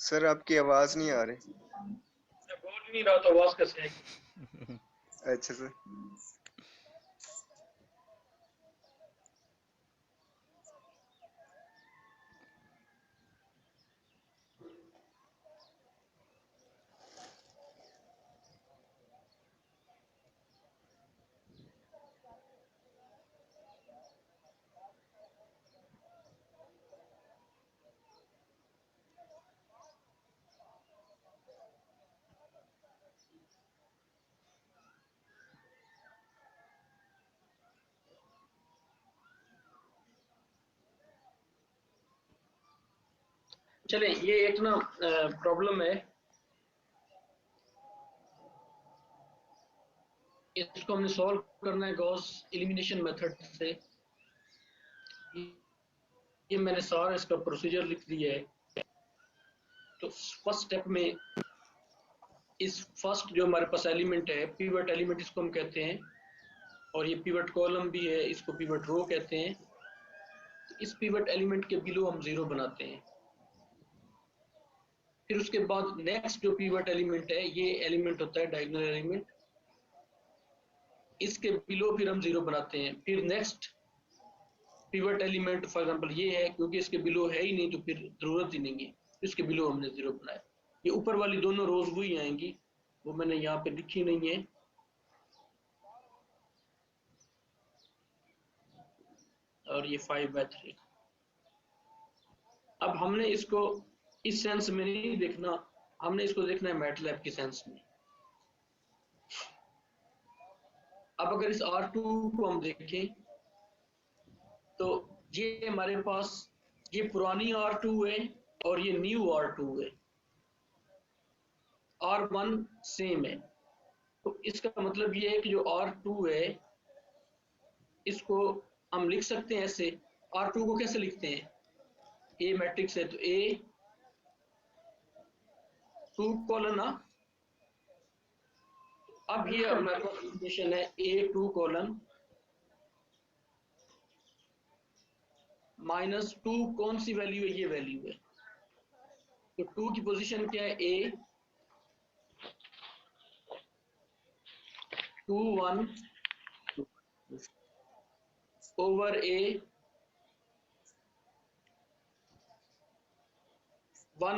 Sir आपकी आवाज नहीं आ रही। मैं बोल ही नहीं रहा तो आवाज कैसे आएगी? अच्छा सर। चले, ये एक ना प्रॉब्लम है, इसको हमने सॉल्व करना है गॉस एलिमिनेशन मेथड से। ये मैंने सारा इसका प्रोसीजर लिख दिया है। तो फर्स्ट स्टेप में इस फर्स्ट जो हमारे पास एलिमेंट है, पिवट एलिमेंट इसको हम कहते हैं, और ये पिवट कॉलम भी है, इसको पिवट रो कहते हैं। तो इस पिवट एलिमेंट के बिलो हम 0 बनाते हैं। फिर उसके बाद नेक्स्ट जो पिवट एलिमेंट है, ये एलिमेंट होता है डायगोनल एलिमेंट, इसके बिलो फिर हम 0 बनाते हैं। फिर next pivot element for example ये है, क्योंकि इसके बिलो है ही नहीं तो फिर जरूरत ही नहीं है, इसके बिलो हमने 0 बनाया। ये ऊपर वाली दोनों रोज वही आएंगी, वो मैंने यहाँ पे लिखी नहीं है। और ये 5 by 3। अब हमने इसको इस सेंस में नहीं देखना, हमने इसको देखना है मैटलैब की सेंस में। अब अगर इस R2 को हम देखें तो ये हमारे पास ये पुरानी R2 है और ये न्यू R2 है, R1 सेम है। तो इसका मतलब ये है कि जो R2 है इसको हम लिख सकते हैं ऐसे। R2 को कैसे लिखते हैं, ए मैट्रिक्स है तो A2 कॉलन ना। अब ये हमारे पास इक्वेशन है A2 कॉलन -2 कौन सी वैल्यू है, ये वैल्यू है। तो 2 की पोजीशन क्या है, A2 1 ओवर A1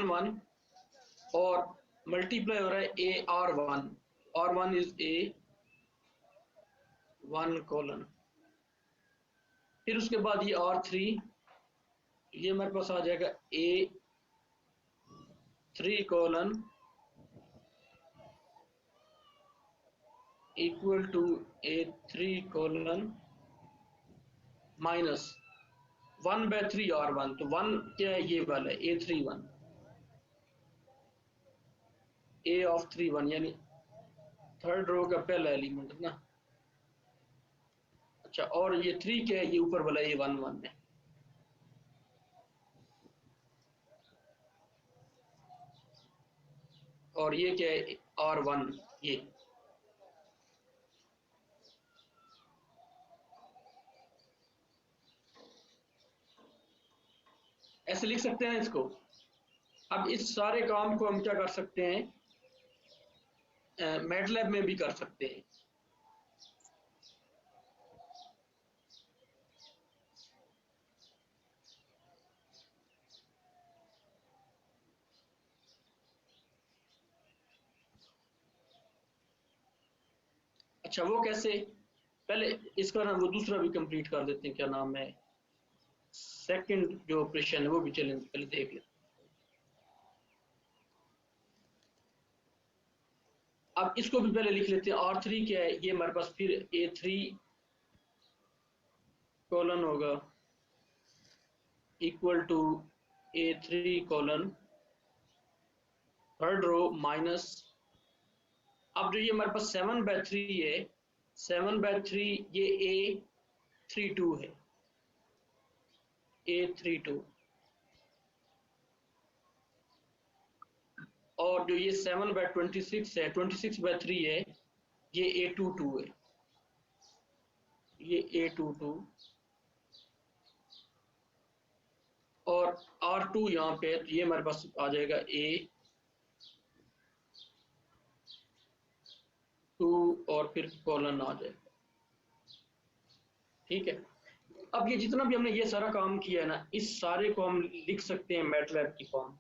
1 और मल्टीप्लाई हो रहा है AR1, R1 is A1 colon. फिर उसके बाद ये R3, ये हमारे पास आ जाएगा A3 colon equal to A3 colon minus 1/3 R1। तो 1 क्या है, ये वाला है A3 1, A ऑफ 3 1 यानी थर्ड रो का पहला एलिमेंट ना। अच्छा, और ये 3 क्या है, ये ऊपर वाला A1 1 है। और ये क्या है, R1, ये ऐसे लिख सकते हैं इसको। अब इस सारे काम को हम क्या कर सकते हैं, मैटलैब में भी कर सकते हैं। अच्छा, वो कैसे, पहले इसका ना वो दूसरा भी कंप्लीट कर देते हैं, क्या नाम है, सेकंड जो ऑपरेशन है वो भी चलें पहले देख लेते। अब इसको भी पहले लिख लेते हैं। R3 क्या है, ये हमारे पास फिर A3 कॉलन होगा equal to A3 colon third row minus, अब जो ये हमारे पास 7/3 है, 7/3 ये A32 है, A32। और जो ये 7/26 है, 26/3 है, ये A22 है, ये A22। और R2 यहाँ पे, ये हमारे पास आ जाएगा A2 और फिर कॉलन आ जाएगा। ठीक है, अब ये जितना भी हमने ये सारा काम किया है ना, इस सारे को हम लिख सकते हैं मैटलैब की फॉर्म।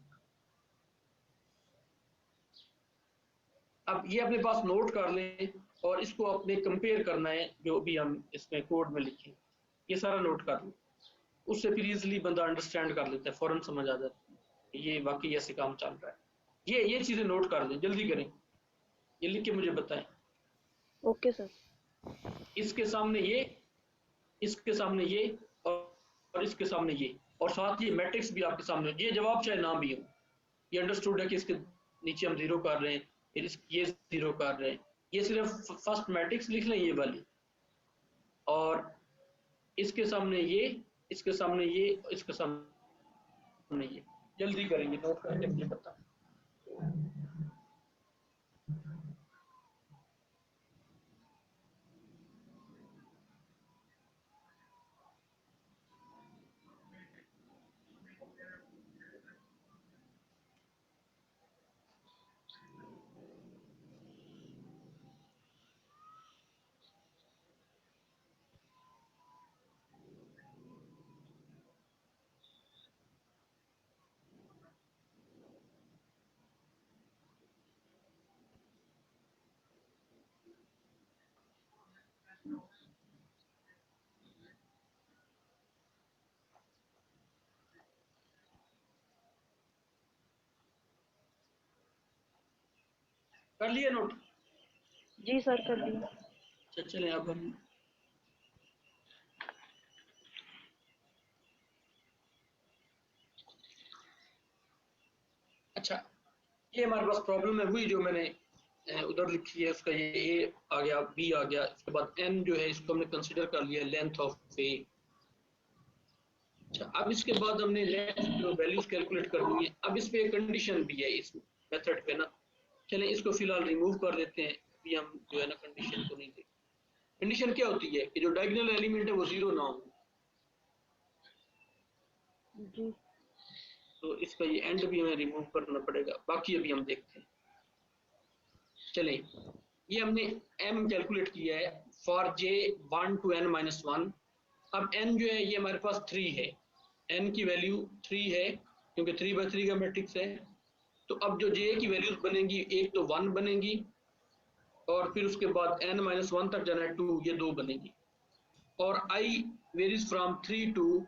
अब ये अपने पास नोट कर लें और इसको अपने कंपेयर करना है जो भी हम इसमें कोड में लिखें, ये सारा नोट कर लें। उससे फिर इजीली बंदा अंडरस्टैंड कर लेता है, फौरन समझ आ जाता है ये वाकई ऐसे काम चल रहा है। ये चीजें नोट कर लें, जल्दी करें, ये लिख के मुझे बताएं। Okay sir. इसके सामने ये, इसके सामने ये और इसके सामने ये, और साथ ये मैट्रिक्स भी आपके सामने। ये जवाब चाहे ना भी हो, ये अंडरस्टूड है कि इसके नीचे हम 0 कर रहे हैं, फिर ये 0 कर रहे हैं। ये सिर्फ फर्स्ट मैट्रिक्स लिख लें ये वाली, और इसके सामने ये, इसके सामने ये, इसके सामने ये। जल्दी करेंगे, नोट करके मुझे बता। कर लिया नोट? जी सर कर दिया। अच्छा चलें अब हम अच्छा, ये हमारे पास प्रॉब्लम है हुई जो मैंने उधर लिखी है, उसका ये ए आ गया, बी आ गया, इसके बाद एन जो है इसको हमने कंसीडर कर लिया लेंथ ऑफ ए। अच्छा, अब इसके बाद हमने लेंथ जो वैल्यूज कैलकुलेट करनी है। अब इस पे एक कंडीशन भी है इस मेथड पे ना, चलें इसको फिलहाल रिमूव कर देते हैं, अभी हम जो है ना कंडीशन को नहीं देखें। कंडीशन क्या होती है कि जो डायगोनल एलिमेंट है वो जीरो ना हो। जी तो इसका ये एंड भी हमें रिमूव करना पड़ेगा, बाकी अभी हम देखते हैं। चलें, ये हमने m कैलकुलेट किया है फॉर j 1 to n - 1। अब n जो है ये हमारे पास 3 है, n की वैल्यू 3 है क्योंकि 3/3 का मैट्रिक्स है। तो अब जो j की वैल्यूज बनेंगी, एक तो 1 बनेगी और फिर उसके बाद n - 1 तक जाना है 2, ये 2 बनेगी। और i varies from 3 to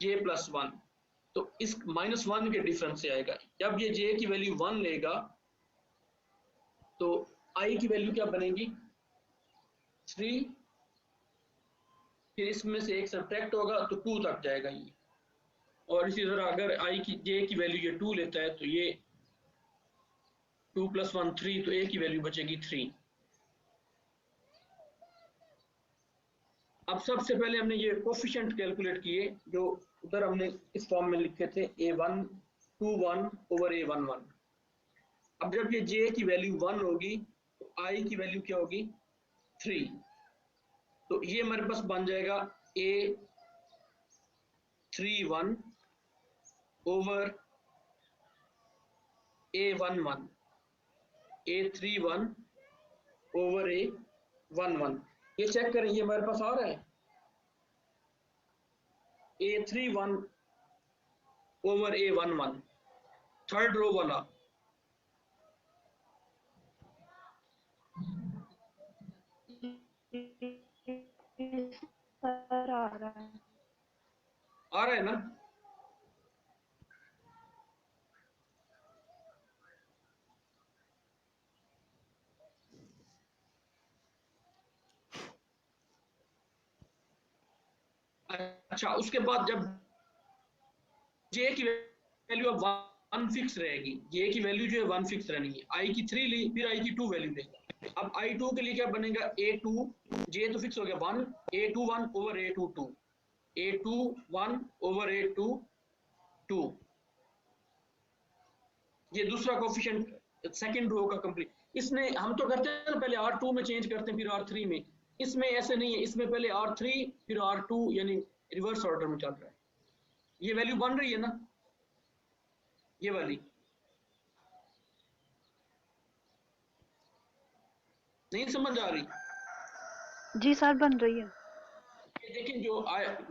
j + 1। तो इस -1 के डिफरेंस से आएगा। जब ये j की वैल्यू 1 लेगा तो i की वैल्यू क्या बनेगी 3, फिर इसमें से एक सब्ट्रैक्ट होगा तो 2 तक जाएगा ये। और इसी तरह अगर i की j की वैल्यू ये 2 लेता है तो ये 2 + 1 3, तो a की वैल्यू बचेगी 3। अब सबसे पहले हमने ये कोफिशिएंट कैलकुलेट किए जो उधर हमने इस फॉर्म में लिखे थे a1 21 over a11। अब जब ये j की वैल्यू 1 होगी तो i की वैल्यू क्या होगी 3। तो ये हमारे पास बन जाएगा a31 over a11, a31 over a11। ये चेक करें, ये हमारे पास आ रहा है a31 over a11, third row वाला। सर आ रहा है। आ रहा है ना? अच्छा, उसके बाद जब j की वैल्यू अब 1 फिक्स रहेगी, j की वैल्यू जो है 1 फिक्स रहनी है। i की 3 ली, फिर i की 2 वैल्यू लेगा। अब i2 के लिए क्या बनेगा a2, j तो फिक्स हो गया 1, a21 over a22, a21 over a22। ये दूसरा कोफिशिएंट सेकंड रो का कंप्लीट। इसने हम तो करते हैं ना पहले R2 में चेंज करते हैं फिर R3 में, इसमें ऐसे नहीं है, इसमें पहले R3 फिर R2, यानी रिवर्स ऑर्डर में चल रहा है। ये वैल्यू बन रही है ना, ये वाली नहीं समझ आ रही? जी सर बन रही है। ये देखिए जो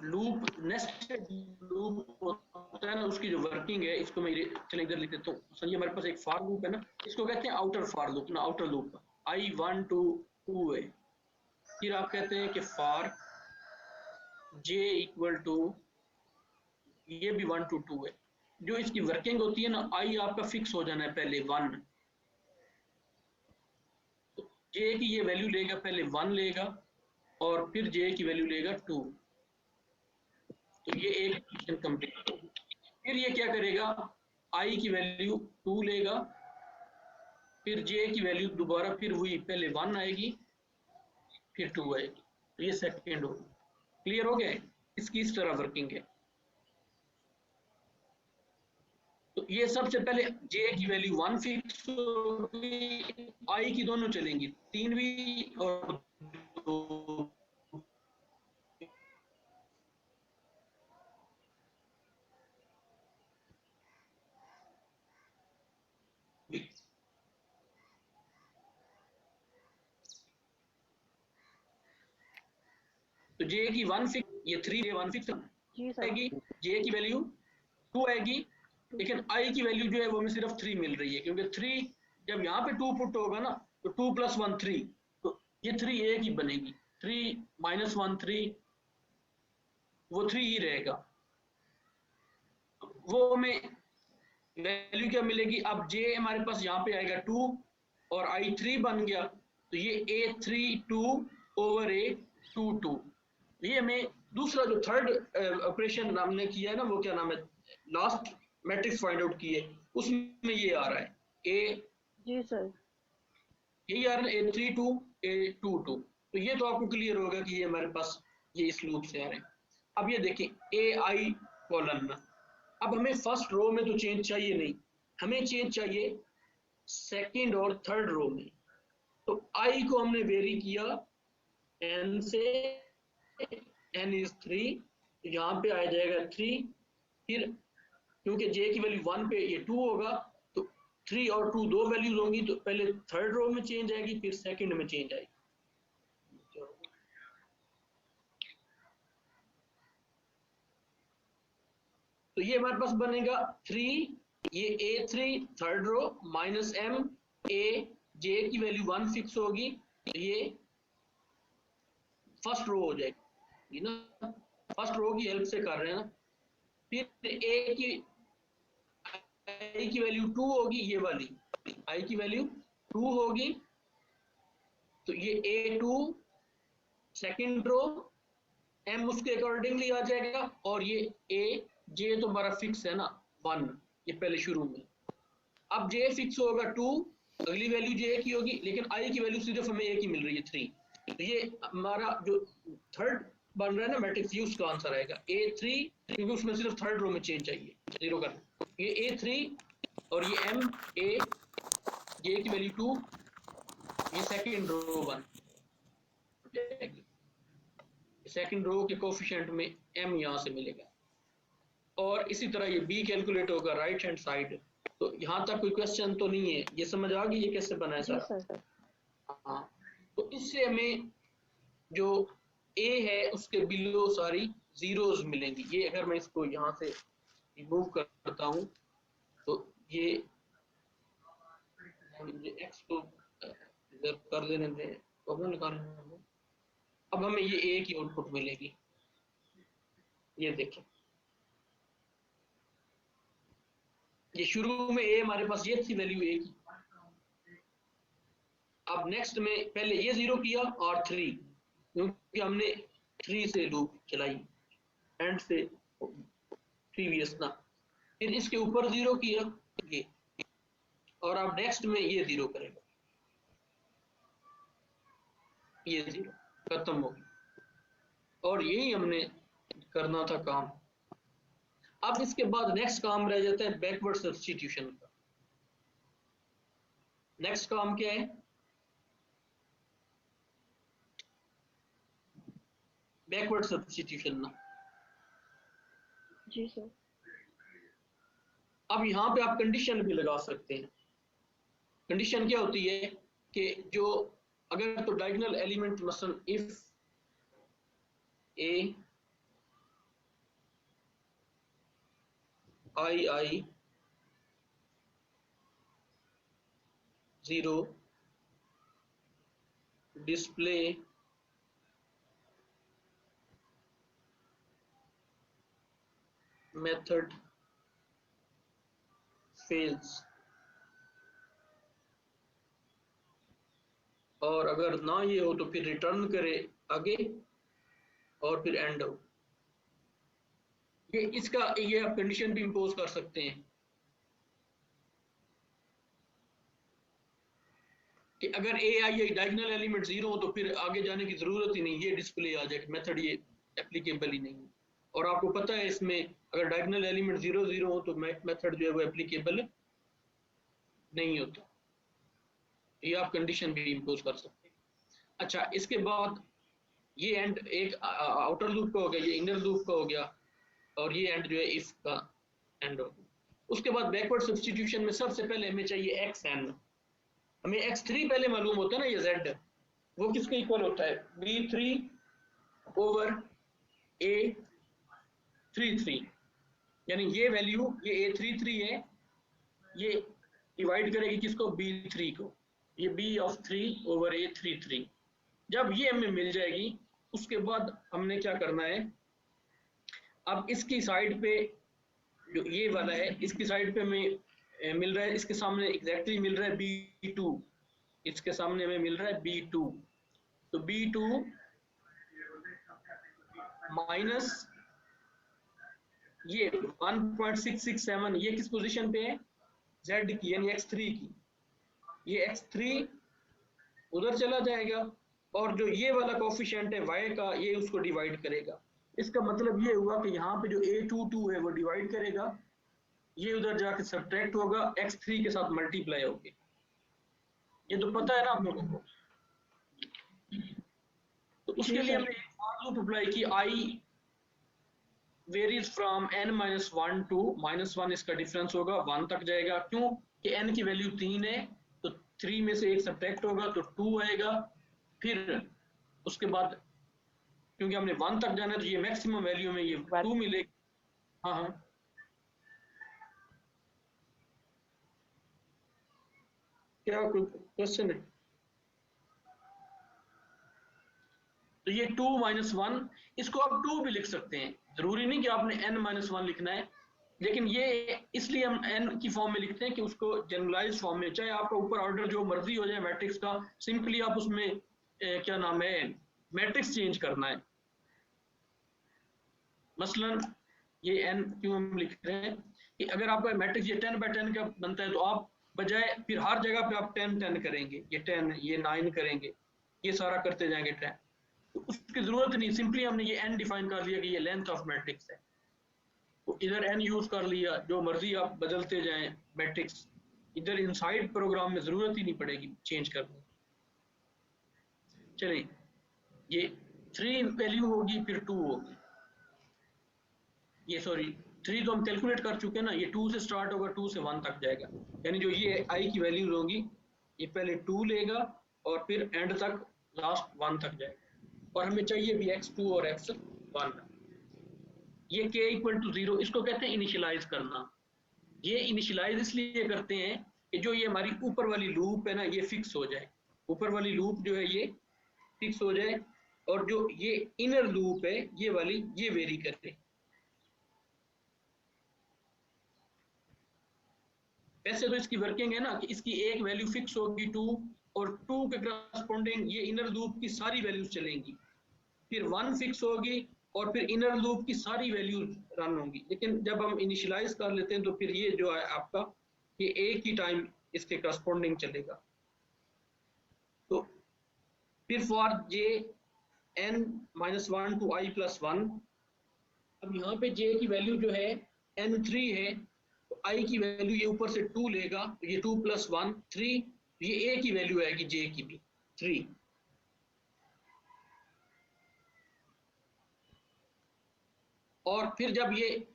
लूप नेस्टेड लूप होता है ना, उसकी जो वर्किंग है, इसको मैं चलिए इधर लिख देता हूँ। समझिए हमारे पास एक फॉर लूप है ना, इसको कहते हैं आउटर फॉर लूप ना, आउटर लूप i1 to 2 है। फिर आप कहते हैं कि फॉर j इक्वल टू, ये भी 1 to 2 है। जो इसकी वर्किंग होती है ना, i आपका फिक्स हो जाना है पहले 1, तो j की ये वैल्यू लेगा, पहले 1 लेगा और फिर j की वैल्यू लेगा 2। तो ये एक कंडीशन कंप्लीट होगी। फिर ये क्या करेगा, i की वैल्यू 2 लेगा, फिर j की वैल्यू दोबारा फिर हुई, पहले 1 आएगी फिर 2 आएगी। तो ये सेकेंड होगी। क्लियर हो गया? इसकी इस तरह वर्किंग है। तो ये सबसे पहले j की वैल्यू 1 फिक्स होगी, i की दोनों चलेंगी, 3 भी और 2। तो j की 1 फिक्स, ये 3 j 1 फिक्स जी सर। आएगी, j की वैल्यू 2 आएगी, लेकिन i की वैल्यू जो है वो हमें सिर्फ 3 मिल रही है, क्योंकि 3 जब यहाँ पे 2 पुट होगा ना तो 2 + 1 3, तो ये 3 एक ही बनेगी, 3 - 1 3, वो 3 ही रहेगा। वो हमें वैल्यू क्या मिलेगी, अब j हमारे पास यहाँ पे आएगा 2, और I3 बन गया, तो ये A32 ओवर A22। ये हमें दूसरा जो थर्ड ऑपरेशन हमने किया है ना, वो क्या नाम है, लास्ट मैट्रिक्स फाइंड आउट की है, उसमें ये आ रहा है ए, जी सर। यही आ रहा है A32 A22। तो ये तो आपको क्लियर होगा कि ये हमारे पास ये इस लूप से आ रहे हैं। अब ये देखें AI कॉलन में, अब हमें फर्स्ट रो में तो चेंज चाहिए नहीं, हमें चेंज चाहिए सेकंड और थर्ड रो में। तो I को हमने वेरी किया n से, n इज 3, तो यहाँ पे आ जाएगा 3, फिर क्योंकि j की वैल्यू 1 पे ये 2 होगा, तो 3 और 2 दो वैल्यूज होंगी, तो पहले थर्ड रो में चेंज आएगी, फिर सेकंड में चेंज आएगी। तो ये हमारे पास बनेगा 3, ये A3 third row minus m, a j की वैल्यू 1 फिक्स होगी, तो ये फर्स्ट रो हो जाएगी ना, फर्स्ट रो की हेल्प से कर रहे हैं ना। फिर a की i की वैल्यू 2 होगी, ये वाली i की वैल्यू 2 होगी, तो ये A2 सेकंड रो, m उसके अकॉर्डिंगली आ जाएगा, और ये a j तो हमारा फिक्स है ना 1, ये पहले शुरू में। अब j फिक्स होगा 2, अगली वैल्यू j की होगी, लेकिन i की वैल्यू सिर्फ हमें a की मिल रही है 3, तो ये हमारा जो थर्ड बन रहा है ना मैट्रिक्स, ये उसका आंसर आएगा A3, क्योंकि उसमें सिर्फ थर्ड रो में चेंज चाहिए, जीरो करना। ये A3 और ये m a j की वैल्यू 2, ये सेकंड रो बन जाएगी, सेकंड रो के कोफिशिएंट में m यहाँ से मिलेगा, और इसी तरह ये b कैलकुलेट होगा राइट हैंड साइड। तो यहाँ तक कोई क्वेश्चन तो नहीं है, ये समझ आ गई ये कैसे बना है जी सर? सर। हाँ, तो इससे हमें जो a है उसके बिलो सारी जीरोस मिलेंगी। ये अगर मैं इसको यहाँ से रिमूव करता हूँ, तो ये x को इधर कर देने दें, प्रॉब्लम निकालना। अब हमें ये a की आउटपुट मिलेगी, ये देखें, ये शुरू में a हमारे पास ये थी वैल्यू a की। अब नेक्स्ट में पहले ये 0 किया और 3, क्योंकि हमने 3 से लूप चलाई एंड से प्रीवियस ना, फिर इसके ऊपर 0 किया ये, और अब नेक्स्ट में ये 0 करेगा, ये 0 खत्म हो गया, और यही हमने करना था काम। अब इसके बाद नेक्स्ट काम रह जाता है बैकवर्ड सब्स्टिट्यूशन का। नेक्स्ट काम क्या है? बैकवर्ड सब्स्टिट्यूशन ना। जी सर। अब यहाँ पे आप कंडीशन भी लगा सकते हैं। कंडीशन क्या होती है कि जो अगर तो डायगोनल एलिमेंट मसलन if a i 0 display method fails, और अगर ना ये हो तो फिर रिटर्न करे आगे, और फिर एंड हो। ये इसका ये आप कंडीशन भी इंपोज कर सकते हैं कि अगर ए आई डायगोनल एलिमेंट 0 हो तो फिर आगे जाने की जरूरत ही नहीं, ये डिस्प्ले आ जाएगा, मेथड ये एप्लीकेबल ही नहीं है। और आपको पता है इसमें अगर डायगोनल एलिमेंट 0 0 हो तो मेथड जो है वो एप्लीकेबल नहीं होता। ये आप कंडीशन भी इंपोज कर सकते हैं। अच्छा, इसके बाद ये एंड एक आउटर लूप का हो गया, ये इनर लूप का हो गया, और ये एंड जो है इफ का एंड हो गया। उसके बाद बैकवर्ड सब्स्टिट्यूशन में सबसे पहले हमें चाहिए xn, हमें x3 पहले मालूम होता है ना, ये z वो किसके इक्वल होता है, b3 ओवर a33, यानी ये वैल्यू ये a33 है, ये डिवाइड करेगी किसको, b3 को, ये b ऑफ 3 ओवर a33। जब ये हमें मिल जाएगी उसके बाद हमने क्या करना है, अब इसकी साइड पे जो ये वाला है इसकी साइड पे हमें मिल रहा है, इसके सामने एग्जैक्टली मिल रहा है b2, इसके सामने हमें मिल रहा है B2, तो B2 माइनस ये 1.667 ये किस पोजीशन पे है, Z की यानी X3 की, ये X3 उधर चला जाएगा और जो ये वाला कोफिशिएंट है Y का ये उसको डिवाइड करेगा। इसका मतलब ये हुआ कि यहाँ पे जो A22 है वो डिवाइड करेगा, ये उधर जाके सब्ट्रैक्ट होगा, X3 के साथ मल्टीप्लाई होगी। ये तो पता है ना आप लोगों को। तो उसके लिए हमने एक फॉर लूप अप्लाई की, I varies from n-1 to -1, इसका डिफरेंस होगा 1 तक जाएगा। क्यों कि n की वैल्यू 3 है तो 3 में से एक सब्ट्रैक्ट होगा तो 2 आएगा। फिर उसके बाद क्योंकि हमने 1 तक जाना है तो ये मैक्सिमम वैल्यू में ये 2 मिलेगी। हाँ हाँ क्या कोई क्वेश्चन है? तो ये 2 - 1, इसको आप 2 भी लिख सकते हैं, जरूरी नहीं कि आपने n-1 लिखना है, लेकिन ये इसलिए हम n की फॉर्म में लिखते हैं कि उसको जनरलाइज फॉर्म में, चाहे आपका ऊपर ऑर्डर जो मर्जी हो जाए मैट्रिक्स का, सिंपली आप उसमें क्या नाम है मैट्रिक्स चेंज करना है। मसलन ये n क्यों हम लिख रहे हैं कि अगर आपका मैट्रिक्स ये 10/10 का बनता है तो आप बजाय फिर हर जगह पे आप 10-10 करेंगे, ये 10 ये 9 करेंगे, ये सारा करते जाएंगे 10, तो उसकी जरूरत नहीं, सिंपली हमने ये n डिफाइन कर लिया कि ये लेंथ ऑफ मैट्रिक्स है, तो इधर n यूज कर लिया, जो मर्जी आप बदलते जाएं मैट्रिक्स, इधर इनसाइड प्रोग्राम में जरूरत ही नहीं पड़ेगी चेंज करने। चलिए ये 3 वैल्यू होगी फिर 2 होगी, ये सॉरी 3 तो हम कैलकुलेट कर चुके हैं ना, ये 2 से स्टार्ट होगा 2 से 1 तक जाएगा, यानी जो ये i की वैल्यूज होंगी ये पहले 2 लेगा और फिर एंड तक लास्ट 1 तक जाएगा, और हमें चाहिए भी x2 और x1। ये k = 0, इसको कहते हैं इनिशियलाइज करना। ये इनिशियलाइज इसलिए करते हैं कि जो ये हमारी ऊपर वाली लूप है ना ये फिक्स हो जाए, ऊपर वाली लूप जो है ये फिक्स हो जाए, और जो ये इनर लूप है ये वाली ये वेरी करते। वैसे तो इसकी वर्किंग है ना कि इसकी एक वैल्यू फिक्स होगी 2, और 2 के करस्पॉन्डिंग ये इनर लूप की सारी वैल्यूज चलेंगी, फिर 1 फिक्स होगी और फिर इनर लूप की सारी वैल्यूज रन होंगी। लेकिन जब हम इनिशियलाइज कर लेते हैं तो फिर ये जो है आपका ये एक ही टाइम इसके करस्पॉन्डिंग चलेगा। तो फिर for j n-1 to i + 1, अब यहाँ पे j की वैल्यू जो है n3 है, तो i की वैल्यू ये ऊपर से 2 लेगा, तो ये 2 + 1 3, ये a की वैल्यू आएगी j की भी 3। और फिर जब ये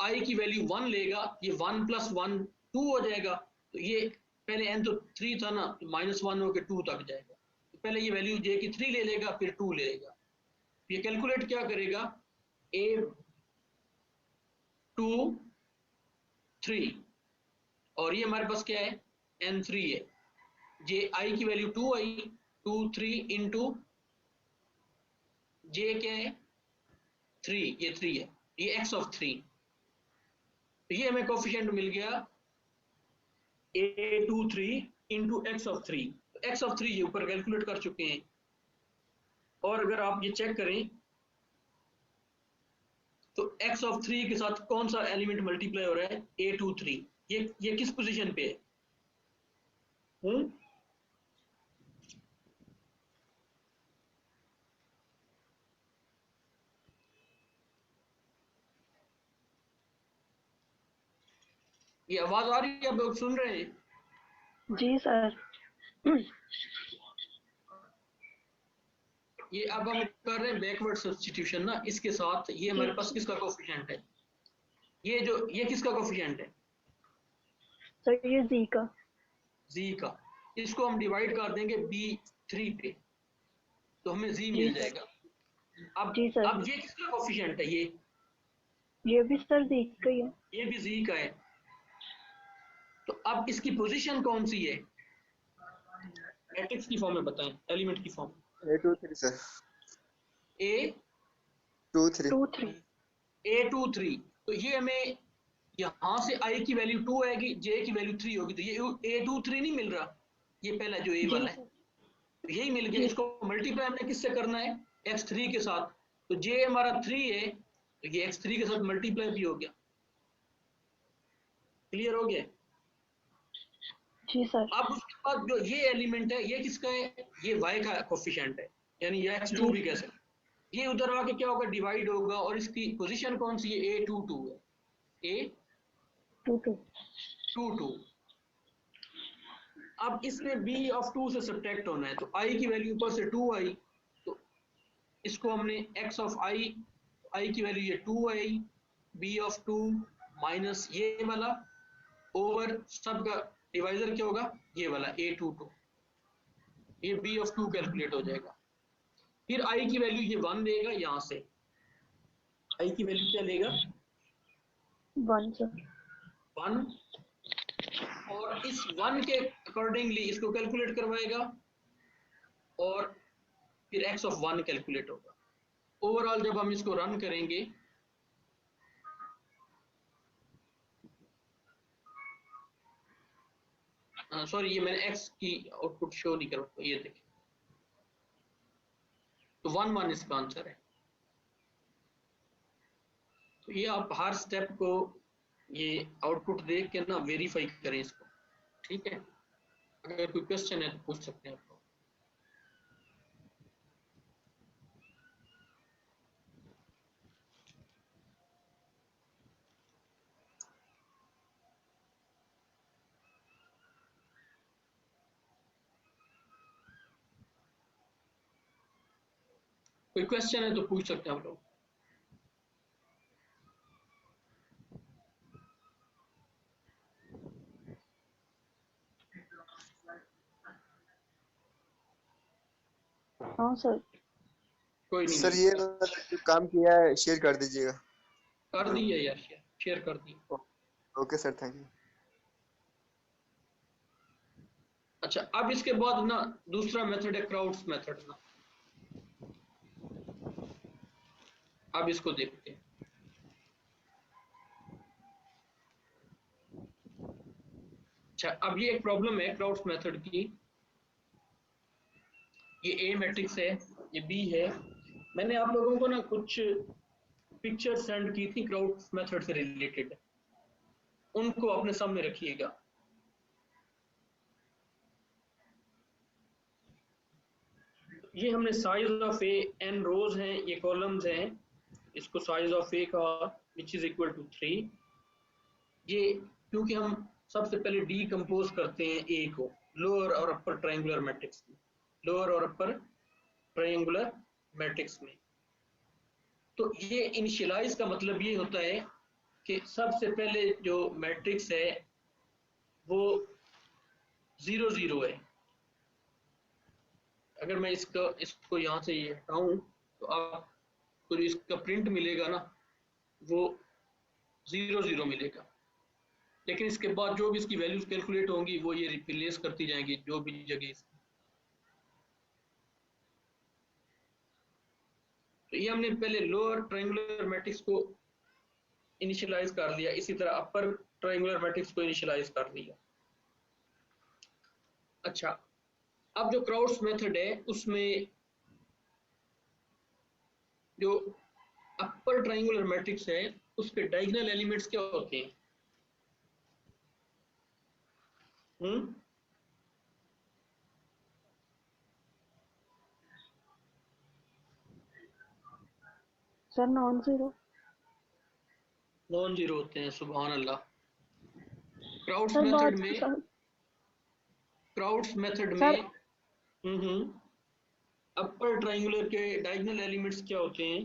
i की वैल्यू 1 लेगा, ये 1 + 1 2 हो जाएगा, तो ये पहले n तो 3 था ना, तो -1 होकर 2 तक जाएगा, तो पहले ये वैल्यू j की 3 ले लेगा फिर 2 लेगा, ये कैलकुलेट क्या करेगा a 2 3, और ये हमारे पास क्या है n3 है, j i की वैल्यू 2 आई 2 3 इंटू j क्या है 3, ये 3 है, ये x3, तो ये हमें कोफिशिएंट मिल गया a23 इंटू x3, तो x3 ये ऊपर कैलकुलेट कर चुके हैं। और अगर आप ये चेक करें तो x3 के साथ कौन सा एलिमेंट मल्टीप्लाई हो रहा है a23, ये किस पोजीशन पे है? ये आवाज आ रही है, आप लोग सुन रहे हैं? जी सर। ये अब हम कर रहे हैं बैकवर्ड सब्स्टिट्यूशन ना, इसके साथ ये हमारे पास किसका कोफिशिएंट है, ये किसका कोफिशिएंट है सर ये z का, का, इसको हम डिवाइड कर देंगे b3 पे, तो हमें z मिल जाएगा। अब जी सर। अब ये किसका कोफिशिएंट है, ये भी सर z का ही है, ये भी z का है, तो अब इसकी पोजीशन कौन सी है मैट्रिक्स की फॉर्म में बताएं, एलिमेंट की form. A23 sir, A23 A23, तो ये हमें यहाँ से i की वैल्यू 2 आएगी, j की वैल्यू 3 होगी, तो ये A23 नहीं मिल रहा, ये पहला जो ए जी वाला है, सर। तो यही मिल गया। जी। इसको मल्टीप्लाई हमने किससे करना है, x3 के साथ। तो जे हमारा 3 है, तो ये x3 के साथ मल्टीप्लाई भी हो गया। क्लियर हो गया? जी सर। अब उसके बाद जो ये एलिमेंट है, ये किसका है, ये y का कोफिशिएंट है, यानी ये x2 जी भी कह सकते हैं। ये उधर आके क्या होगा, डिवाइड होगा, और इसकी पोजीशन कौन सी है, a22 है, 2 2। a22। अब इसमें b ऑफ 2 से सब्ट्रैक्ट होना है, तो i की वैल्यू ऊपर से 2 आई, तो इसको हमने x ऑफ i की वैल्यू ये 2 आई, b ऑफ 2 माइनस ये वाला ओवर सब का डिवाइजर क्या होगा, ये वाला a22, ये b ऑफ 2 कैलकुलेट हो जाएगा। फिर i की वैल्यू ये 1 लेगा, यहां से i की वैल्यू क्या लेगा, 1 सर। 1, और इस 1 के अकॉर्डिंगली इसको कैलकुलेट करवाएगा, और फिर x ऑफ 1 कैलकुलेट होगा। ओवरऑल जब हम इसको रन करेंगे, सॉरी ये मैंने x की आउटपुट शो नहीं करवा, ये देखिए, तो 1 1 इसका आंसर है। तो ये आप हर स्टेप को ये आउटपुट देख के ना वेरीफाई करें इसको, ठीक है। अगर कोई क्वेश्चन है तो पूछ सकते हैं आप लोग। कोई क्वेश्चन है तो पूछ सकते हैं आप लोग। हाँ सर। कोई नहीं सर ये जो काम किया है शेयर कर दीजिएगा। कर दी है यार, शेयर कर दी। Okay sir, thank you. अच्छा, अब इसके बाद ना दूसरा मेथड है क्राउड्स मेथड ना, अब इसको देखते हैं। अच्छा, अब ये एक प्रॉब्लम है क्राउड्स मेथड की। ये ए मैट्रिक्स है, ये बी है। मैंने आप लोगों को ना कुछ पिक्चर सेंड की थी क्राउड्स मेथड से रिलेटेड, उनको अपने सामने रखिएगा। ये हमने साइज ऑफ ए n रोज हैं, ये कॉलम्स हैं, इसको साइज ऑफ ए का विच इज इक्वल टू 3। ये क्योंकि हम सबसे पहले डीकंपोज करते हैं ए को लोअर और अपर ट्रायंगुलर मैट्रिक्स में, लोअर और अपर ट्रायंगुलर मैट्रिक्स में। तो ये इनिशियलाइज का मतलब ये होता है कि सबसे पहले जो मैट्रिक्स है वो 0 0 है। अगर मैं इसको यहाँ से ये हटाऊं तो आपको जो इसका प्रिंट मिलेगा ना वो 0 0 मिलेगा, लेकिन इसके बाद जो भी इसकी वैल्यूज कैलकुलेट होंगी वो ये रिप्लेस करती जाएंगी जो भी जगह इसकी। तो ये हमने पहले लोअर ट्रायंगुलर मैट्रिक्स को इनिशियलाइज कर लिया, इसी तरह अपर ट्रायंगुलर मैट्रिक्स को इनिशियलाइज कर लिया। अच्छा, अब जो क्राउड्स मेथड है उसमें जो अपर ट्रायंगुलर मैट्रिक्स है उसके डायगोनल एलिमेंट्स क्या होते हैं? Sir non zero. Non zero होते हैं, सुभान अल्लाह। क्राउड्स सर मेथड बात में सर, क्राउड्स मेथड सर में अपर ट्रायंगुलर के डायगोनल एलिमेंट्स क्या होते हैं?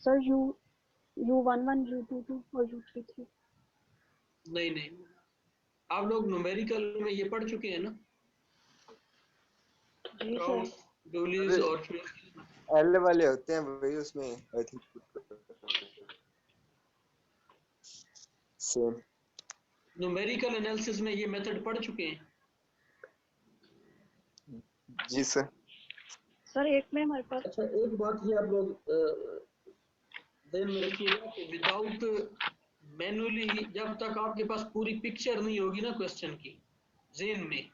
सर U11 U22 और U33। नहीं नहीं, आप लोग न्यूमेरिकल में ये पढ़ चुके हैं ना, जी सर। क्राउड्स, डुअलीज और एल वाले होते हैं वही उसमें I think same. Numerical analysis में ये मेथड पढ़ चुके हैं। जी सर। सर एक में हमारे पास। अच्छा, एक बात ये आप लोग ध्यान में रखिएगा कि विदाउट मैनुअली जब तक आपके पास पूरी पिक्चर नहीं होगी ना क्वेश्चन की ज़हन में,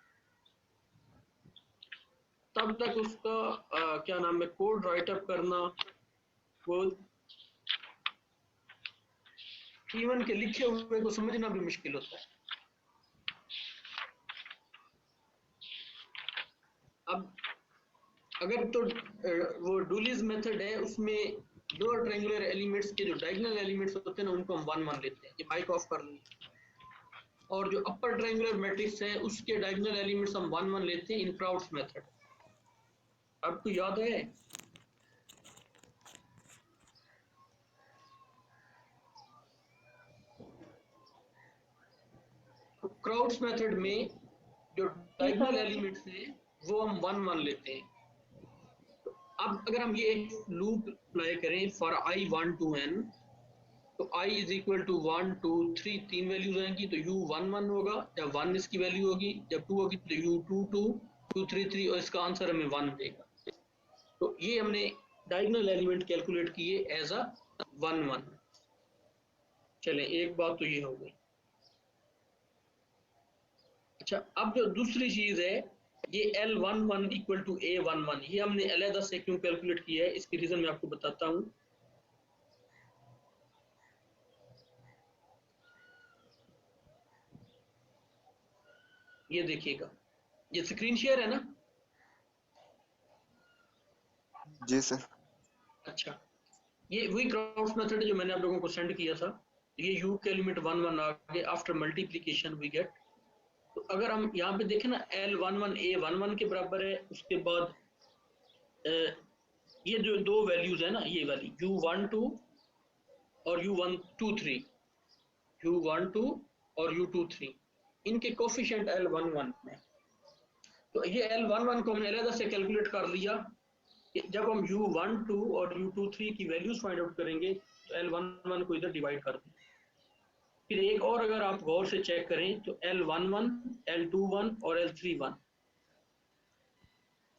तब तक उसका क्या नाम है कोड राइट अप करना वो इवन के लिखे हुए को समझना भी मुश्किल होता है। अब अगर तो वो डुलीज मेथड है उसमें लोअर ट्रायंगुलर एलिमेंट्स के जो डायगोनल एलिमेंट्स होते हैं ना उनको हम 1 1 लेते हैं। ये माइक ऑफ कर लें। और जो अपर ट्रायंगुलर मैट्रिक्स है उसके डायगोनल एलिमेंट्स हम 1 1 लेते हैं इन क्राउड्स मेथड। आपको याद है? तो क्राउड्स मेथड में जो डायगोनल एलिमेंट्स हैं वो हम 1 1 लेते हैं। तो अब अगर हम ये लूप अप्लाई करें फॉर i 1 to n तो i इज इक्वल टू 1 2 3 तीन वैल्यूज आएंगी तो u 1 1 होगा, जब 1 इसकी वैल्यू होगी, जब 2 होगी तो u 2 2 2 3 3 और इसका आंसर हमें 1 देगा। तो ये हमने डायगोनल एलिमेंट कैलकुलेट किए एज अ 1 1। चलें एक बात तो ये हो गई। अच्छा अब जो दूसरी चीज है ये L11 इक्वल टू A11 ये हमने अलग से क्यों कैलकुलेट किया है इसकी रीजन मैं आपको बताता हूँ। ये देखिएगा ये स्क्रीन शेयर है ना? जी सर। अच्छा ये वही क्राउड्स मेथड है जो मैंने आप लोगों को सेंड किया था। ये u के एलिमेंट 1 1 आ गए आफ्टर मल्टीप्लिकेशन वी गेट। तो अगर हम यहाँ पे देखें ना L11 A11 के बराबर है, उसके बाद ये जो दो वैल्यूज है ना ये वाली u12 और u123 u12 और u23 इनके कोफिशिएंट L11 में। तो ये L11 को हमने अलग से कैलकुलेट कर लिया कि जब हम u12 और u23 की वैल्यूज फाइंड आउट करेंगे तो L11 को इधर डिवाइड कर दें। फिर एक और अगर आप गौर से चेक करें तो L11 L21 और L31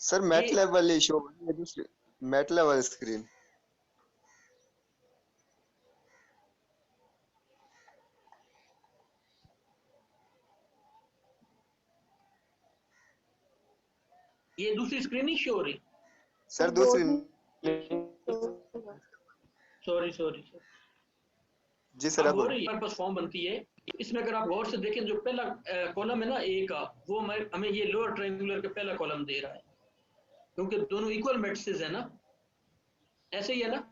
सर मैटलैब वाली शो है दूसरी मैटलैब वाली स्क्रीन। ये दूसरी स्क्रीन नहीं शो हो रही सर दूसरी सॉरी सॉरी सर जी सर अब हो रही है पास फॉर्म बनती है। इसमें अगर आप गौर से देखें जो पहला कॉलम है ना ए का वो हमें ये लोअर ट्रायंगुलर का पहला कॉलम दे रहा है क्योंकि दोनों इक्वल मैट्रिसेस है ना, ऐसे ही है ना।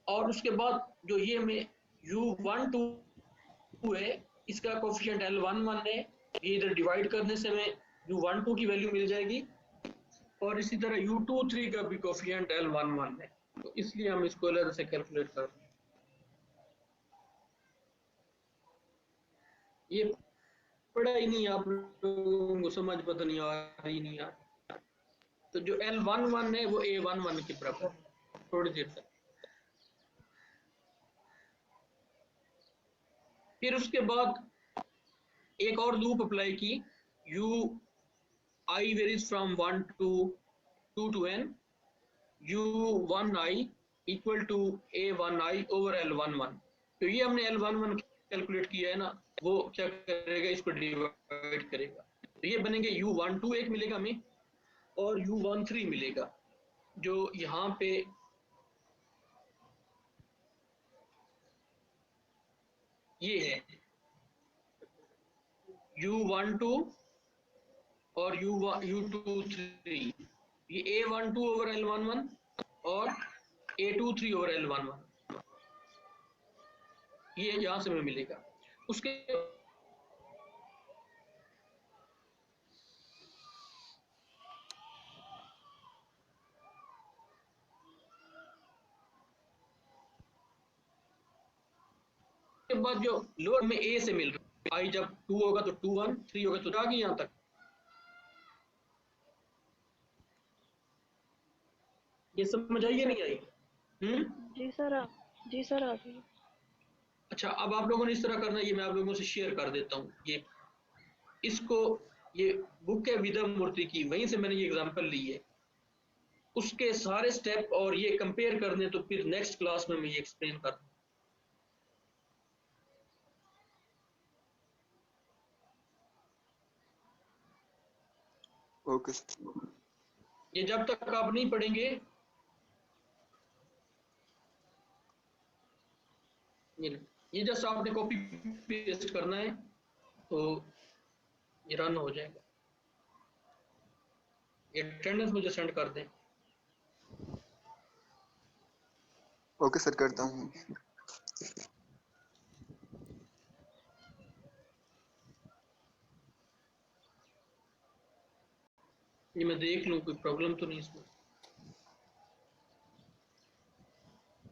और उसके बाद जो ये हमें u12 है इसका कोफिशिएंट L11 है, ये इधर डिवाइड करने से हमें u12 की वैल्यू मिल जाएगी और इसी तरह u23 का भी कोफिशिएंट L11 है। तो इसलिए हम इसको अलग से कैलकुलेट कर रहे हैं। ये पढ़ा ही नहीं आप लोगों को समझ पता नहीं आ रही नहीं आ। तो जो L11 है वो A11 के बराबर है। थोड़ी देर तक फिर उसके बाद एक और लूप अप्लाई की i varies from 1 to 2 to n u1i equal to a1i over L11। तो ये हमने L11 कैलकुलेट किया है ना वो क्या करेगा इसको डिवाइड करेगा। तो ये बनेंगे u12 एक मिलेगा हमें और u13 मिलेगा जो यहाँ पे ये है u12 और u23 ये a12 ओवर L11 और a23 ओवर L11 ये यहां से हमें मिलेगा। उसके बाद जो लोअर में a से मिल रहा है i जब 2 होगा तो 2 1 3 होगा तो जाएगी यहां तक। ये समझ आई या नहीं आई? जी सर आ गई। अच्छा अब आप लोगों ने इस तरह करना ये मैं आप लोगों से शेयर कर देता हूँ। ये इसको ये बुक है विद्या मूर्ति की वहीं से मैंने ये एग्जांपल ली है, उसके सारे स्टेप और ये कंपेयर करने तो फिर नेक्स्ट क्लास में मैं ये एक्सप्लेन कर ओके सर। ये जब तक आप नहीं पढ़ेंगे, ये जस्ट आपने कॉपी पेस्ट करना है तो ये रन हो जाएगा। ये अटेंडेंस मुझे सेंड कर दें। ओके सर, करता हूँ। ये मैं देख लूं कोई प्रॉब्लम तो नहीं इसमें।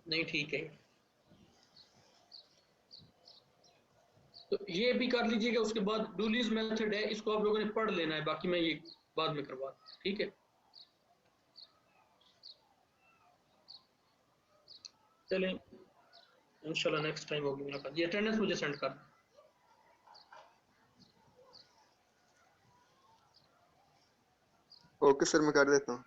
नहीं, ठीक है। तो ये भी कर लीजिएगा। उसके बाद डूलीज मेथड है, इसको आप लोगों ने पढ़ लेना है, बाकी मैं ये बाद में करवा दूं, ठीक है। चलें, इंशाल्लाह नेक्स्ट टाइम होगी मुलाकात। ये अटेंडेंस मुझे सेंड कर दें। ओके सर, मैं कर देता हूँ।